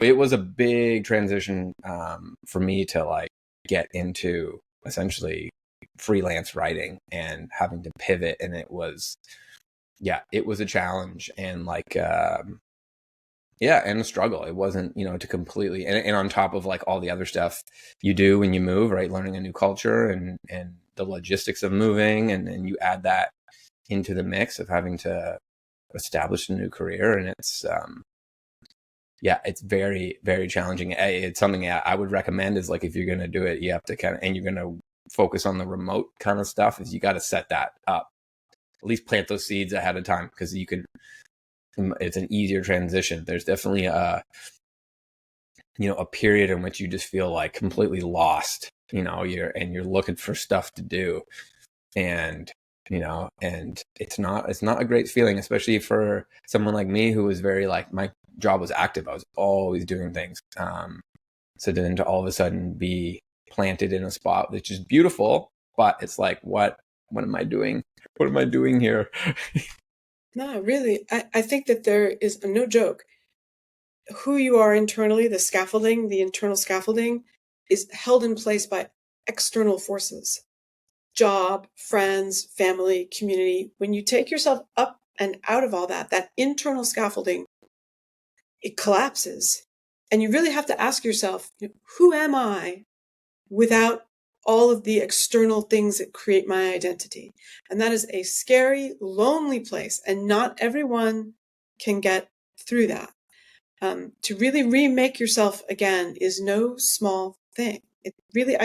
it was a big transition for me to like get into essentially freelance writing and having to pivot. And it was, yeah, it was a challenge and like, yeah, and a struggle. It wasn't, you know, to completely, and on top of like all the other stuff you do when you move, right? Learning a new culture and the logistics of moving. And you add that into the mix of having to establish a new career. And it's, yeah, it's very, very challenging. It's something I would recommend is like, if you're going to do it, you have to kind of, and you're going to focus on the remote kind of stuff, is you got to set that up, at least plant those seeds ahead of time, because you can, it's an easier transition. There's definitely a, you know, a period in which you just feel like completely lost, you know, you're looking for stuff to do. And, you know, and it's not a great feeling, especially for someone like me who was very like, my job was active. I was always doing things. So then to all of a sudden be planted in a spot, which is beautiful, but it's like, what am I doing? What am I doing here? No, really, I think that there is no joke. Who you are internally, the scaffolding, the internal scaffolding, is held in place by external forces. Job, friends, family, community. When you take yourself up and out of all that, that internal scaffolding, it collapses. And you really have to ask yourself, who am I without all of the external things that create my identity? And that is a scary, lonely place. And not everyone can get through that. To really remake yourself again is no small thing. It really,